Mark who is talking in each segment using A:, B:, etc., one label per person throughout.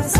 A: All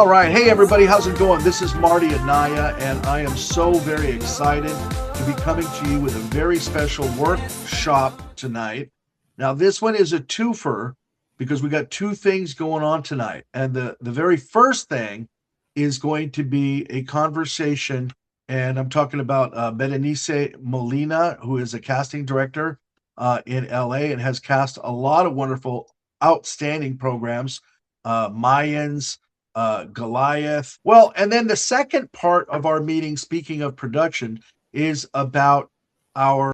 A: right. Hey, everybody. How's it going? This is Marty Anaya, and I am so very excited to be coming to you with a very special workshop tonight. Now, this one is a twofer because we got two things going on tonight. And the very first thing is going to be a conversation, and I'm talking about Berenice Molina, who is a casting director in LA and has cast a lot of wonderful, outstanding programs, Mayans, Goliath. Well, and then the second part of our meeting, speaking of production, is about our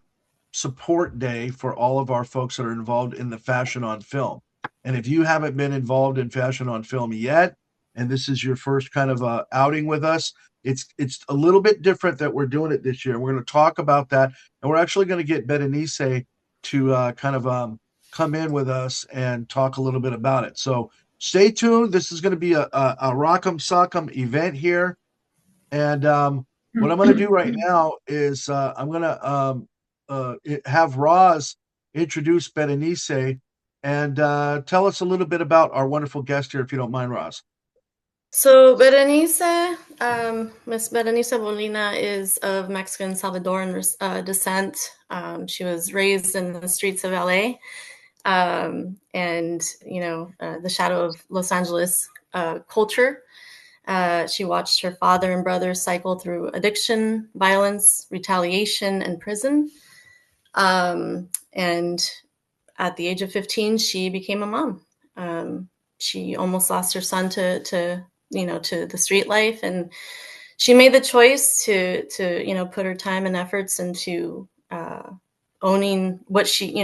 A: support day for all of our folks that are involved in the Fashion on Film. And if you haven't been involved in Fashion on Film yet, and this is your first kind of outing with us, it's a little bit different that we're doing it this year. We're going to talk about that, and we're actually going to get Berenice to kind of come in with us and talk a little bit about it. So stay tuned. This is going to be a Rock'em Sock'em event here. And what I'm going to do right now is I'm going to have Roz introduce Berenice and tell us a little bit about our wonderful guest here, if you don't mind, Roz.
B: So Berenice, Miss Berenice Molina is of Mexican Salvadoran descent. She was raised in the streets of LA. And, the shadow of Los Angeles culture. She watched her father and brothers cycle through addiction, violence, retaliation, and prison. And at the age of 15, she became a mom. She almost lost her son to the street life. And she made the choice to put her time and efforts into owning what she,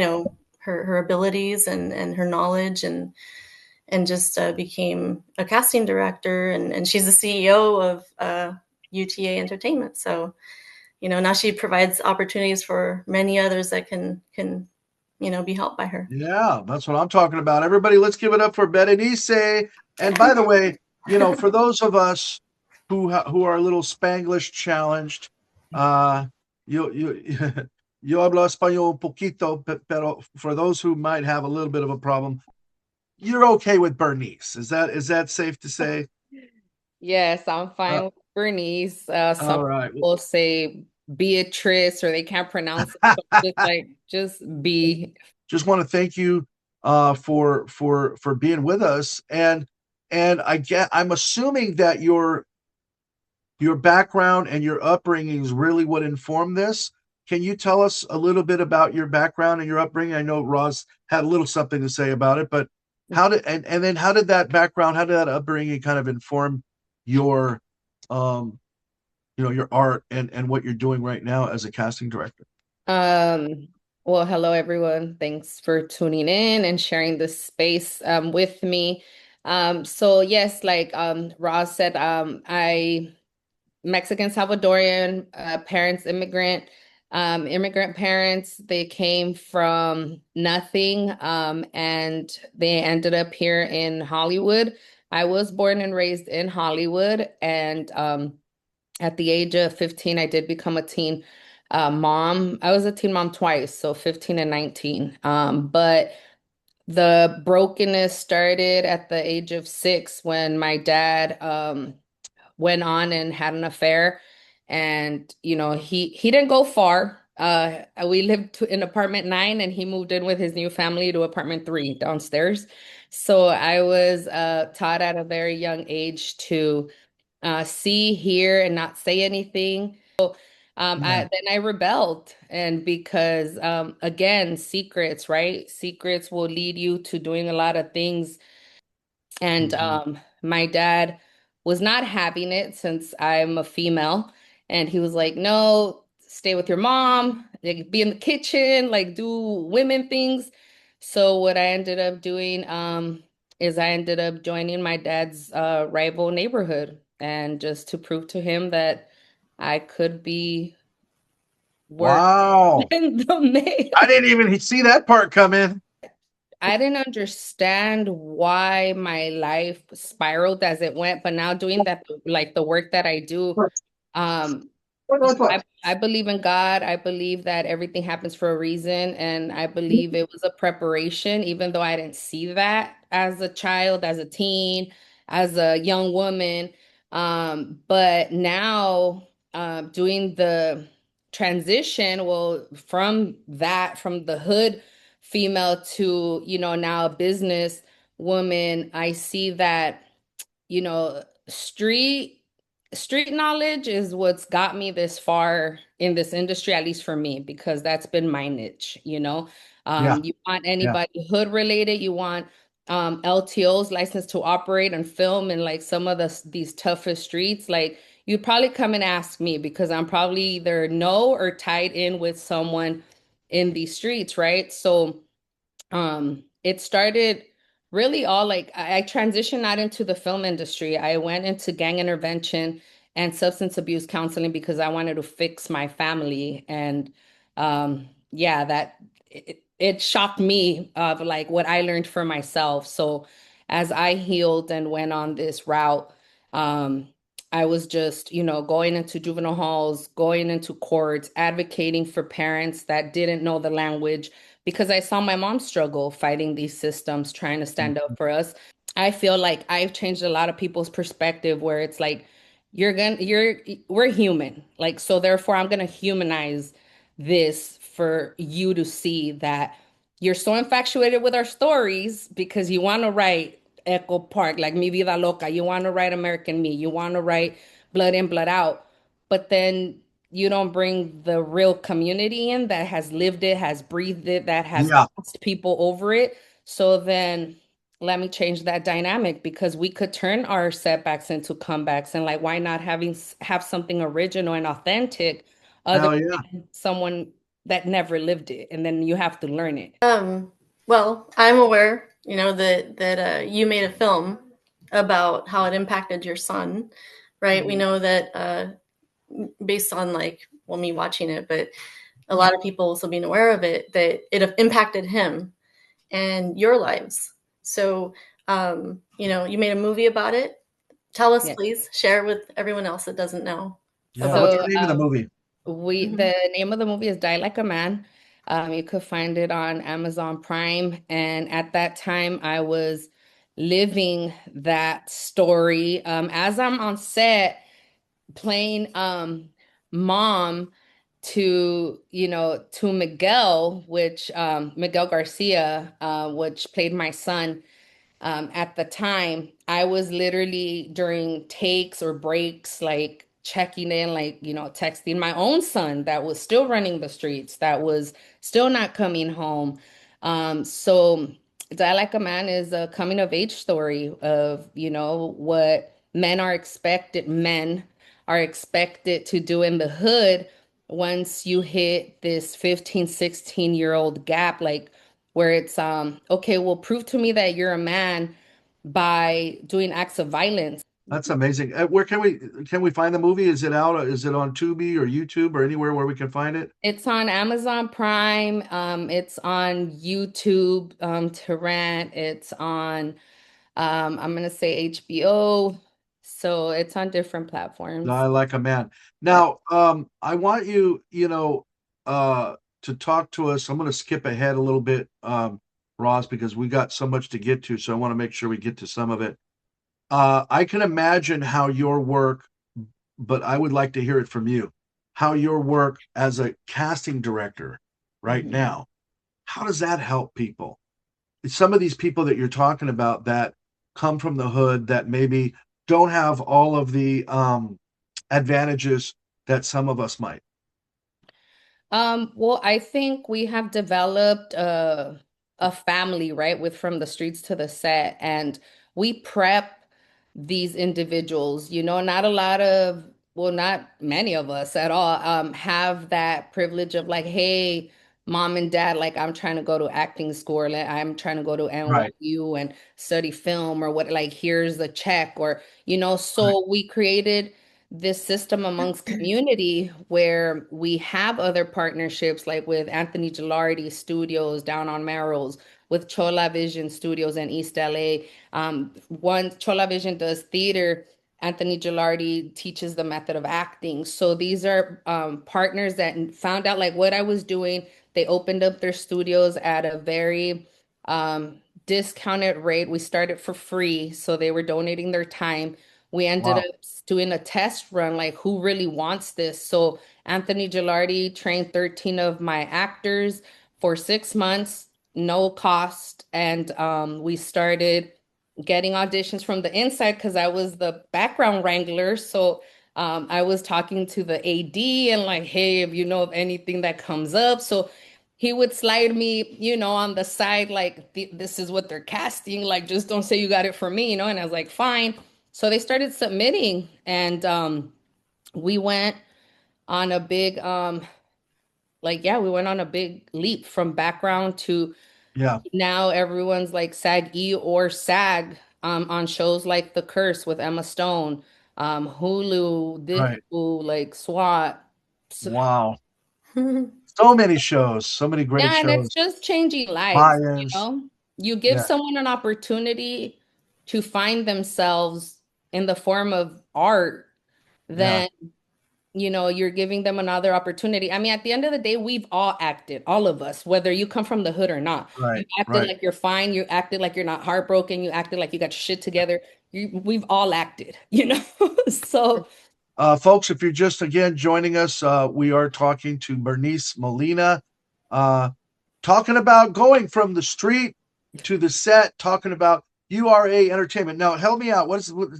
B: her abilities and her knowledge and just became a casting director and she's the CEO of UTA Entertainment. So, now she provides opportunities for many others that can be helped by her.
A: Yeah, that's what I'm talking about. Everybody, let's give it up for Berenice. And by the way, for those of us who are a little Spanglish challenged, yo hablo español un poquito, pero for those who might have a little bit of a problem, you're okay with Bernice. Is that safe to say?
C: Yes, I'm fine with Bernice. Some people say Beatrice or they can't pronounce it. So just B.
A: Just want to thank you for being with us. And I'm assuming that your background and your upbringing is really what informed this. Can you tell us a little bit about your background and your upbringing? I know Roz had a little something to say about it, but how did that upbringing kind of inform your your art and what you're doing right now as a casting director?
C: Well, hello everyone. Thanks for tuning in and sharing this space with me. So yes, like Roz said, I Mexican Salvadorian parents, immigrant parents. They came from nothing and they ended up here in Hollywood. I was born and raised in Hollywood, and at the age of 15, I did become a teen mom. I was a teen mom twice, so 15 and 19. But the brokenness started at the age of 6 when my dad went on and had an affair, and he didn't go far. We lived in apartment 9 and he moved in with his new family to apartment 3 downstairs. So I was taught at a very young age to see, hear, and not say anything. So then I rebelled, and because again, secrets, right? Secrets will lead you to doing a lot of things. And my dad was not having it since I'm a female. And he was like, no, stay with your mom, like, be in the kitchen, like do women things. So what I ended up doing is I ended up joining my dad's rival neighborhood, and just to prove to him that I could be
A: worse than
C: the male.
A: I didn't even see that part come in.
C: I didn't understand why my life spiraled as it went, but now doing that, like the work that I do, um, I believe in God. I believe that everything happens for a reason. And I believe it was a preparation, even though I didn't see that as a child, as a teen, as a young woman. But now, doing the transition, well, from that, from the hood female to, now a business woman, I see that, street knowledge is what's got me this far in this industry, at least for me, because that's been my niche.
A: Yeah,
C: You want
A: yeah.
C: anybody hood related, you want LTOs, license to operate and film in like some of these toughest streets. Like you'd probably come and ask me because I'm probably either know or tied in with someone in these streets, right? So it started really all like I transitioned out into the film industry. I went into gang intervention and substance abuse counseling because I wanted to fix my family. And yeah, that it shocked me of like what I learned for myself. So as I healed and went on this route, um, I was just, going into juvenile halls, going into courts, advocating for parents that didn't know the language because I saw my mom struggle fighting these systems, trying to stand up for us. I feel like I've changed a lot of people's perspective where it's like we're human. Like so therefore I'm gonna humanize this for you to see that you're so infatuated with our stories because you want to write Echo Park, like Mi Vida Loca, you want to write American Me, you want to write Blood In, Blood Out, but then you don't bring the real community in that has lived it, has breathed it, that has
A: Yeah.
C: asked people over it. So then let me change that dynamic because we could turn our setbacks into comebacks and like why not have something original and authentic other
A: Hell yeah.
C: than someone that never lived it and then you have to learn it.
B: Well, I'm aware, that you made a film about how it impacted your son, right? We
C: Mhm.
B: know that based on like, well, me watching it, but a lot of people also being aware of it, that it impacted him and your lives. So, you made a movie about it. Tell us,
C: Yeah.
B: please, share it with everyone else that doesn't know
A: Yeah.
B: about
A: What's
C: So
A: the name of the movie?
B: it.
C: the name of the movie is Die Like a Man. You could find it on Amazon Prime. And at that time, I was living that story. As I'm on set playing mom to Miguel, which Miguel Garcia, which played my son. At the time, I was literally during takes or breaks, like checking in, like, texting my own son that was still running the streets, that was still not coming home. So Die Like a Man is a coming of age story of, what men are expected to do in the hood once you hit this 15, 16-year-old gap, like where it's okay, well, prove to me that you're a man by doing acts of violence.
A: That's amazing. Where can we find the movie? Is it out? Is it on Tubi or YouTube or anywhere where we can find it?
C: It's on Amazon Prime, it's on YouTube to rent, it's on I'm gonna say HBO, so it's on different
A: I
C: platforms.
A: like a man.
C: Yeah.
A: Now, I want you, to talk to us. I'm going to skip ahead a little bit, Ross, because we got so much to get to. So I want to make sure we get to some of it. I can imagine how your work, but I would like to hear it from you. How your work as a casting director right
C: Mhm.
A: now, how does that help people? Some of these people that you're talking about that come from the hood that maybe don't have all of the advantages that some of us might.
C: Well, I think we have developed a family, right, with from the streets to the set, and we prep these individuals. Not a lot of, well, not many of us at all, have that privilege of like, hey, mom and dad, like I'm trying to go to acting school, or like, I'm trying to go to
A: Right.
C: NYU and study film, or what, like here's the check, or
A: Right.
C: so we created this system amongst community where we have other partnerships like with Anthony Gilardi Studios down on Merrill's. with Chola Vision Studios in East LA. One Chola Vision does theater. Anthony Gilardi teaches the method of acting. So these are partners that found out like what I was doing. They opened up their studios at a very discounted rate. We started for free, so they were donating their time. We ended
A: Wow.
C: up doing a test run, like who really wants this? So Anthony Gilardi trained 13 of my actors for 6 months, no cost. And we started getting auditions from the inside because I was the background wrangler. So I was talking to the AD and like, hey, if you know of anything that comes up. So he would slide me, on the side, like, this is what they're casting. Like, just don't say you got it for me, And I was like, fine. So they started submitting, and we went on a big, we went on a big leap from background to
A: Yeah.
C: now everyone's like SAG-E or SAG on shows like The Curse with Emma Stone, Hulu, this
A: Right.
C: Hulu, like SWAT.
A: Wow. So many shows, so many great
C: Yeah, and it's
A: shows.
C: just changing lives,
A: Mayans.
C: You give
A: Yeah.
C: someone an opportunity to find themselves in the form of art,
A: Yeah.
C: then you're giving them another opportunity. I mean, at the end of the day, we've all acted, all of us, whether you come from the hood or not. You
A: Right.
C: acted
A: Right.
C: like you're fine, you acted like you're not heartbroken, you acted like you got your shit together. We've all acted, So
A: Folks, if you're just again joining us, we are talking to Berenice Molina, talking about going from the street to the set, talking about URA Entertainment. Now, help me out.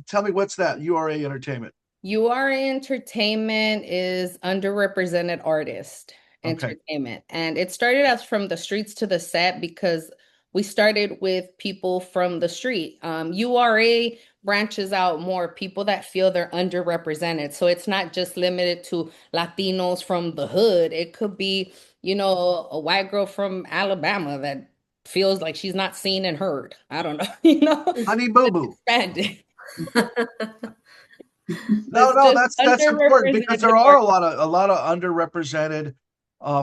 A: Tell me what's that URA Entertainment?
C: URA Entertainment is underrepresented artist
A: Okay.
C: entertainment. And it started us from the streets to the set because we started with people from the street. URA branches out more people that feel they're underrepresented. So it's not just limited to Latinos from the hood. It could be, a white girl from Alabama that feels like she's not seen and heard. I don't know,
A: Honey Boo
C: It's
A: Boo.
C: expanded.
A: No,
C: It's
A: no,
C: just
A: that's important because there
C: underrepresented
A: are
C: art.
A: a lot of underrepresented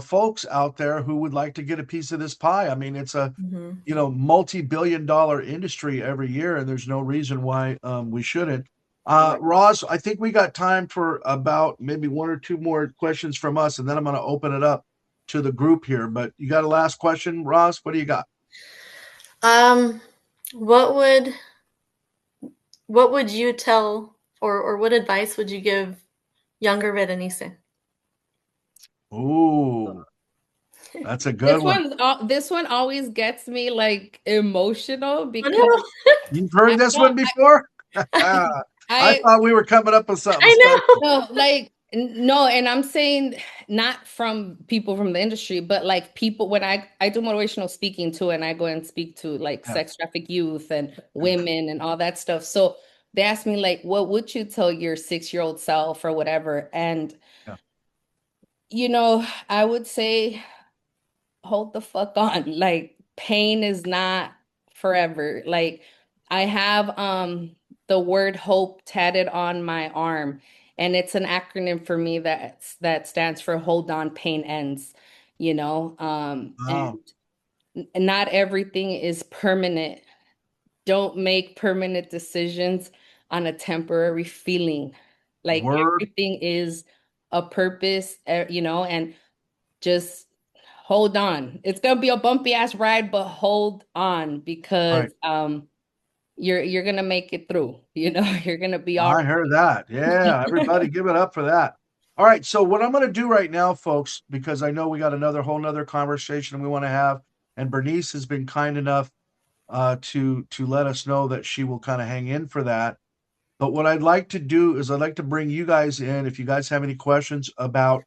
A: folks out there who would like to get a piece of this pie. I mean, it's a
B: Mhm.
A: multi-billion-dollar industry every year, and there's no reason why we shouldn't.
C: Right.
A: Ross, I think we got time for about maybe one or two more questions from us, and then I'm going to open it up to the group here. But you got a last question, Ross? What do you got?
B: Um, what would you tell, or what advice would you give younger Berenice?
A: Ooh, that's a good one.
C: This one always gets me like emotional
B: I
C: because
B: know.
A: You've
C: I
A: heard this
C: know
A: one before? I
C: I
A: thought we were coming up with something
B: I
A: special.
B: know.
C: no like no, and I'm saying not from people from the industry, but like people when I do motivational speaking too, and I go and speak to like
A: Yeah,
C: sex trafficked youth and
A: yeah,
C: women and all that stuff. So they ask me like, what would you tell your 6-year-old self or whatever? And
A: yeah.
C: I would say hold the fuck on. Like pain is not forever. Like I have the word hope tatted on my arm, and it's an acronym for me that stands for hold on, pain ends, and
A: Wow.
C: not everything is permanent. Don't make permanent decisions on a temporary feeling. Like
A: Word.
C: everything is a purpose, and just hold on. It's gonna be a bumpy ass ride, but hold on
A: Right.
C: because you're gonna make it through. You're gonna be all
A: I heard that. Yeah, everybody give it up for that. All right, so what I'm going to do right now, folks, because I know we got another whole nother conversation we want to have, and Bernice has been kind enough to let us know that she will kind of hang in for that. But what I'd like to do is I'd like to bring you guys in if you guys have any questions about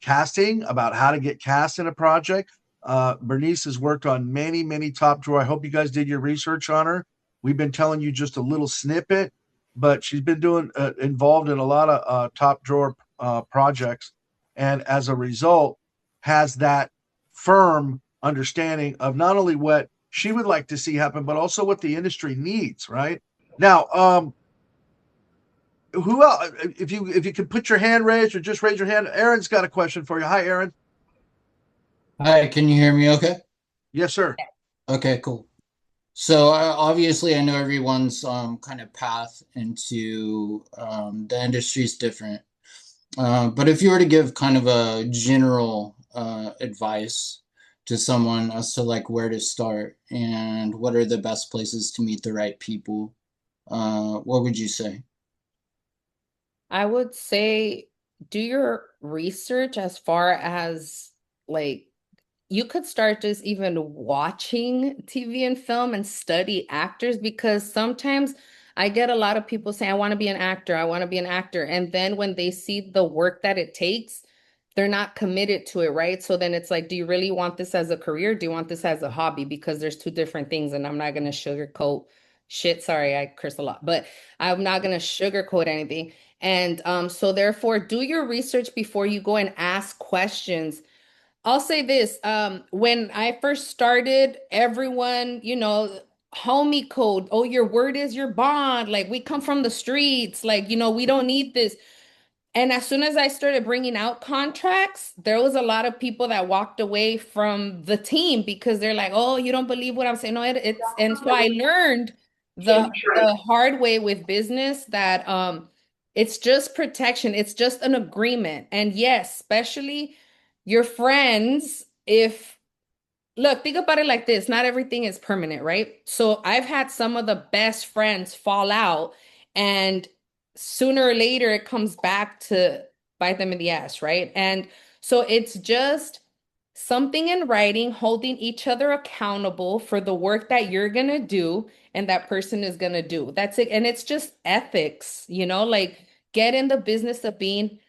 A: casting, about how to get cast in a project. Bernice has worked on many, many top drawer. I hope you guys did your research on her. We've been telling you just a little snippet, but she's been doing involved in a lot of top drawer projects, and as a result, has that firm understanding of not only what she would like to see happen, but also what the industry needs. Right now, who else? If you could put your hand raised or just raise your hand, Aaron's got a question for you. Hi, Aaron.
D: Hi, can you hear me okay?
A: Yes, sir.
D: Okay, cool. So obviously, I know everyone's kind of path into the industry is different. But if you were to give kind of a general advice to someone as to like where to start and what are the best places to meet the right people, what would you say?
C: I would say do your research as far as like you could start just even watching TV and film and study actors because sometimes I get a lot of people saying, I want to be an actor, I want to be an actor. And then when they see the work that it takes, they're not committed to it, right? So then it's like, do you really want this as a career? Do you want this as a hobby? Because there's two different things, and I'm not going to sugarcoat shit. Sorry, I curse a lot, but I'm not going to sugarcoat anything. And so therefore, do your research before you go and ask questions. I'll say this, when I first started, everyone, homie code, oh, your word is your bond. Like we come from the streets, like, we don't need this. And as soon as I started bringing out contracts, there was a lot of people that walked away from the team because they're like, "Oh, you don't believe what I'm saying." No, it's and so I learned the hard way with business that it's just protection. It's just an agreement. And yes, especially your friends, if look, think about it like this. Not everything is permanent, right? So I've had some of the best friends fall out, and sooner or later it comes back to bite them in the ass, right? And so it's just something in writing, holding each other accountable for the work that you're gonna do and that person is gonna do. That's it. And it's just ethics, like get in the business of doing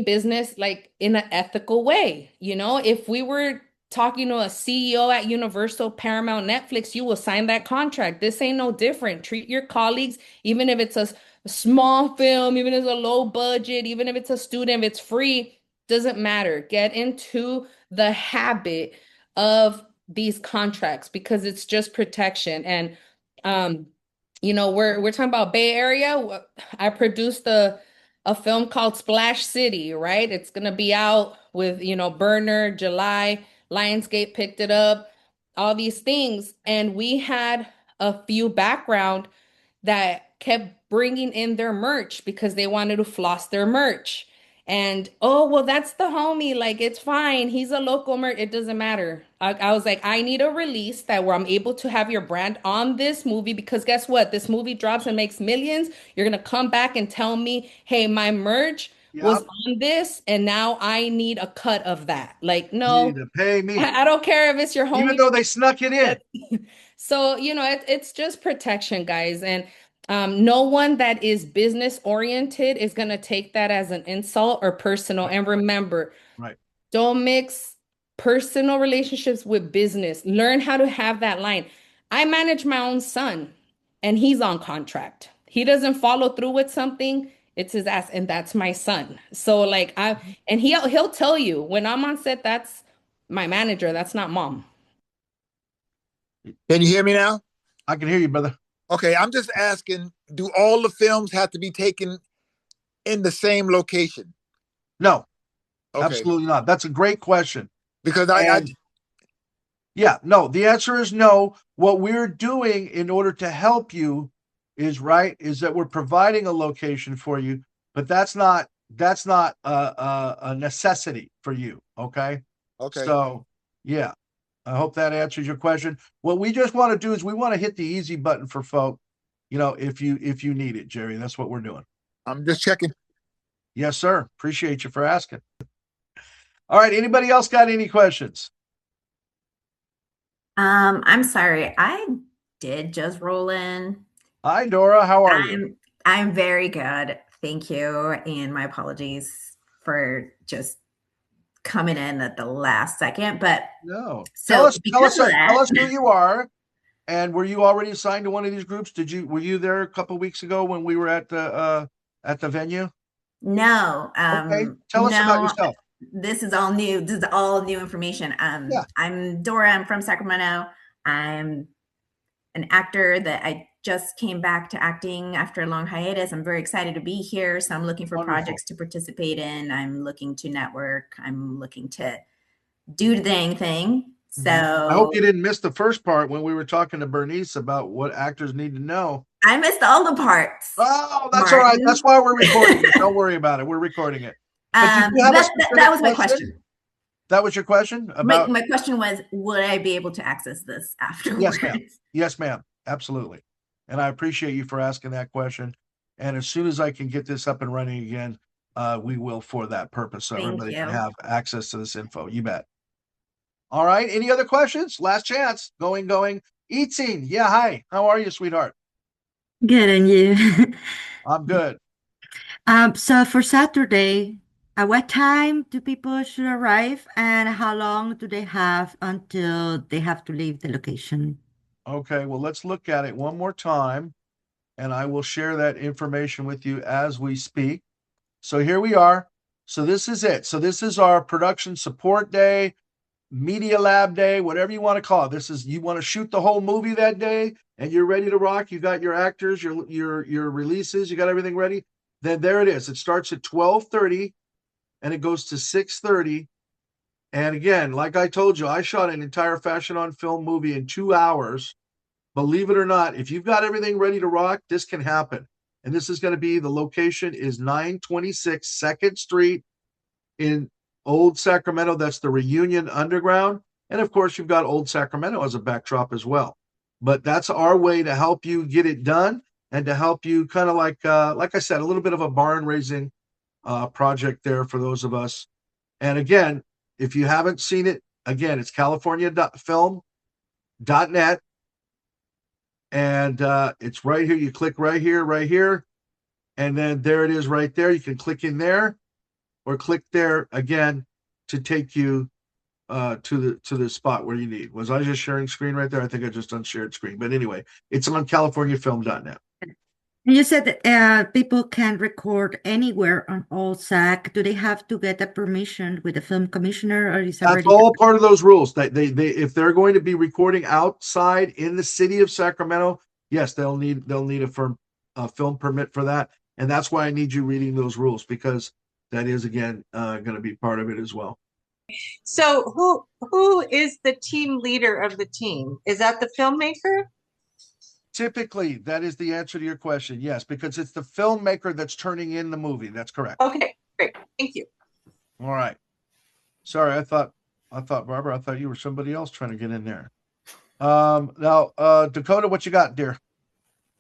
C: business like in an ethical way. If we were talking to a CEO at Universal, Paramount, Netflix, you will sign that contract. This ain't no different. Treat your colleagues, even if it's a small film, even if it's a low budget, even if it's a student, if it's free, doesn't matter. Get into the habit of these contracts because it's just protection. And um, we're talking about Bay Area. I produced a film called Splash City, right? It's gonna be out with, Burner, July. Lionsgate picked it up, all these things. And we had a few background that kept bringing in their merch because they wanted to floss their merch. And oh, well, that's the homie. Like, it's fine. He's a local merch. It doesn't matter. I was like, I need a release that where I'm able to have your brand on this movie because guess what? This movie drops and makes millions. You're gonna come back and tell me, hey, my merch was
A: Yep.
C: on this, and now I need a cut of that. Like,
A: You need
C: no,
A: to pay me,
C: I don't care if it's your
A: even
C: homie.
A: though they snuck it in.
C: So, it's just protection, guys. And no one that is business oriented is going to take that as an insult or personal.
A: Right.
C: And remember,
A: Right.
C: don't mix personal relationships with business. Learn how to have that line. I manage my own son, and he's on contract. He doesn't follow through with something, it's his ass, and that's my son. So like and he'll tell you when I'm on set, that's my manager, that's not mom.
E: Can you hear me now?
A: I can hear you, brother.
E: Okay, I'm just asking, do all the films have to be taken in the same location?
A: No,
E: Okay,
A: absolutely not. That's a great question.
E: because I
A: And yeah, no, the answer is no. What we're doing in order to help you is that we're providing a location for you, but that's not a necessity for you. Okay.
E: okay,
A: So yeah, I hope that answers your question. What we just want to do is we want to hit the easy button for folk, if you need it, Jerry. That's what we're doing.
E: I'm just checking.
A: Yes, sir. Appreciate you for asking. All right. Anybody else got any questions?
F: I'm sorry. I did just roll in.
A: Hi, Dora. How are you?
F: I'm very good. Thank you. And my apologies for just coming in at the last second. But
A: No.
F: so because of
A: Tell us
F: that,
A: who you are. And were you already assigned to one of these groups? Were you there a couple of weeks ago when we were at the venue?
F: no,
A: Okay. Tell us about
F: no,
A: yourself.
F: this is all new. This is all new information.
A: Yeah.
F: I'm Dora. I'm from Sacramento. I'm an actor that I just came back to acting after a long hiatus. I'm very excited to be here. So I'm looking for
A: Wonderful.
F: projects to participate in. I'm looking to network. I'm looking to do the dang thing. So
A: I hope you didn't miss the first part when we were talking to Bernice about what actors need to know.
F: I missed all the parts.
A: Oh, that's all right. That's why we're recording it. Don't worry about it. We're recording it. But did you have a specific
F: that was my question.
A: That was your question about?
F: My question was, would I be able to access this afterwards?
A: Yes, ma'am. Yes, ma'am. Absolutely. And I appreciate you for asking that question. And as soon as I can get this up and running again, we will for that purpose. So everybody can have access to this info. You bet. All right. Any other questions? Last chance. Going. Eating. Yeah. Hi. How are you, sweetheart?
G: Good, and you?
A: I'm good.
G: So for Saturday, at what time do people should arrive, and how long do they have until they have to leave the location?
A: Okay. Well, let's look at it one more time, and I will share that information with you as we speak. So here we are. So this is it. So this is our production support day, media lab day, whatever you want to call it. This is, you want to shoot the whole movie that day and you're ready to rock. You got your actors, your releases, you got everything ready. Then there it is. It starts at 12:30 and it goes to 6:30. And again, like I told you, I shot an entire fashion on film movie in 2 hours. Believe it or not, if you've got everything ready to rock, this can happen. And this is going to be, the location is 926 2nd Street in Old Sacramento. That's the Reunion Underground. And of course, you've got Old Sacramento as a backdrop as well. But that's our way to help you get it done and to help you kind of like I said, a little bit of a barn raising project there for those of us. And again, if you haven't seen it, again, it's californiafilm.net. And it's right here. You click right here. And then there it is right there. You can click in there or click there again to take you to the spot where you need. Was I just sharing screen right there? I think I just unshared screen. But anyway, it's on californiafilm.net.
G: And you said that people can record anywhere on Old Sac. Do they have to get a permission with the film commissioner, or is
A: That's
G: already
A: all part of those rules. They if they're going to be recording outside in the city of Sacramento, yes, they'll need a film permit for that. And that's why I need you reading those rules, because that is again going to be part of it as well.
H: So who is the team leader of the team? Is that the filmmaker?
A: Typically, that is the answer to your question. Yes, because it's the filmmaker that's turning in the movie. That's correct.
H: Okay, great. Thank you.
A: All right. Sorry, I thought Barbara, I thought you were somebody else trying to get in there. Now, Dakota, what you got, dear?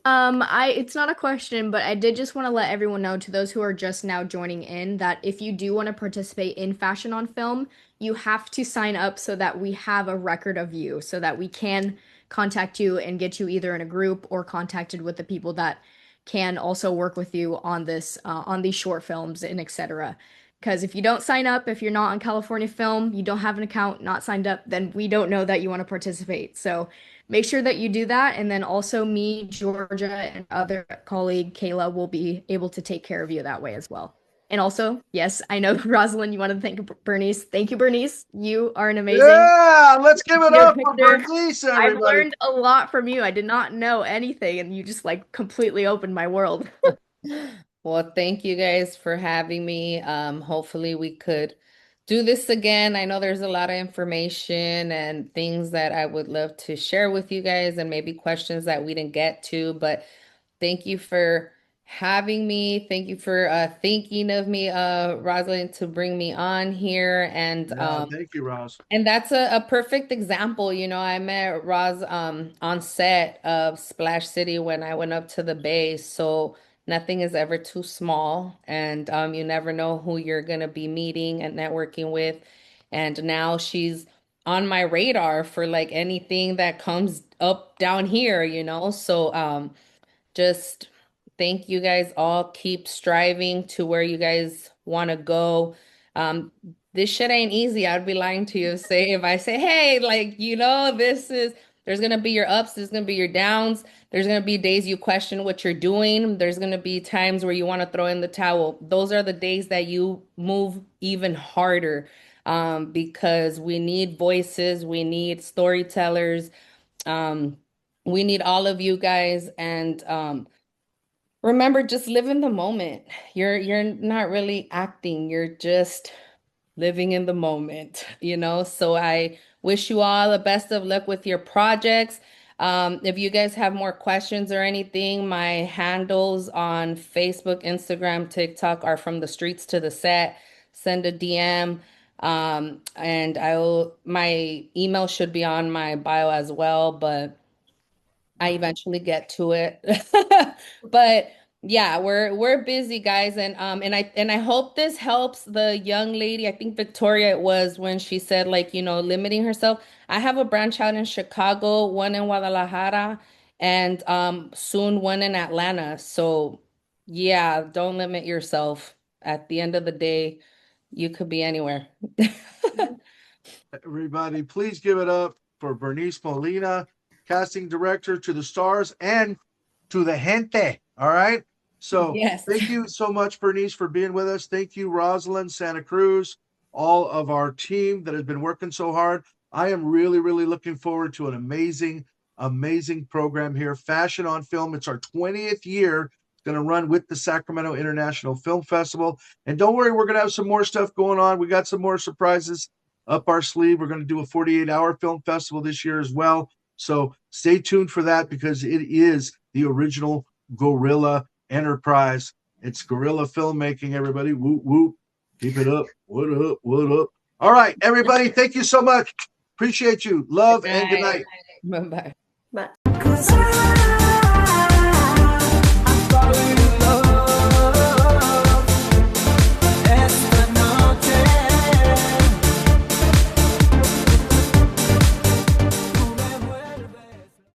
I: It's not a question, but I did just want to let everyone know, to those who are just now joining in, that if you do want to participate in Fashion on Film, you have to sign up so that we have a record of you, so that we can contact you and get you either in a group or contacted with the people that can also work with you on this, on these short films and etc. Because if you don't sign up, if you're not on California Film, you don't have an account, not signed up, then we don't know that you want to participate. So make sure that you do that. And then also me, Georgia, and other colleague Kayla will be able to take care of you that way as well. And also, yes, I know, Rosalind, you want to thank Bernice. Thank you, Bernice. You are an amazing.
A: Yeah, let's give it up for Bernice, everybody.
I: I've learned a lot from you. I did not know anything, and you just like completely opened my world.
C: Well, thank you guys for having me. Hopefully we could do this again. I know there's a lot of information and things that I would love to share with you guys, and maybe questions that we didn't get to, but thank you for having me. Thank you for thinking of me, Rosalind, to bring me on here. And
A: thank you, Roz.
C: And that's a perfect example. You know, I met Roz on set of Splash City when I went up to the Bay. So nothing is ever too small, and you never know who you're gonna be meeting and networking with. And now she's on my radar for like anything that comes up down here, you know. So just thank you guys all. Keep striving to where you guys want to go. This shit ain't easy. I'd be lying to you if I say, hey, like, you know, there's gonna be your ups, there's gonna be your downs, there's gonna be days you question what you're doing, there's gonna be times where you want to throw in the towel. Those are the days that you move even harder, because we need voices, we need storytellers, we need all of you guys. And remember, just live in the moment. You're not really acting, you're just living in the moment, you know? So I wish you all the best of luck with your projects. If you guys have more questions or anything, my handles on Facebook, Instagram, TikTok are From the Streets to the Set. Send a DM. And my email should be on my bio as well, but I eventually get to it. But yeah, we're busy, guys, and I hope this helps the young lady. I think Victoria it was when she said, like, limiting herself. I have a branch out in Chicago, one in Guadalajara, and soon one in Atlanta. So yeah, don't limit yourself. At the end of the day, you could be anywhere.
A: Everybody, please give it up for Berenice Molina, casting director to the stars and to the gente. All right. So
C: Yes.
A: thank you so much, Berenice, for being with us. Thank you, Rosalind, Santa Cruz, all of our team that has been working so hard. I am really, really looking forward to an amazing, amazing program here. Fashion on Film. It's our 20th year. It's going to run with the Sacramento International Film Festival. And don't worry, we're going to have some more stuff going on. We got some more surprises up our sleeve. We're going to do a 48-hour film festival this year as well. So stay tuned for that, because it is the original guerrilla enterprise. It's guerrilla filmmaking, everybody. Whoop, whoop. Keep it up. What up? What up? All right, everybody. Thank you so much. Appreciate you. Love and good night.
C: Bye-bye.
B: But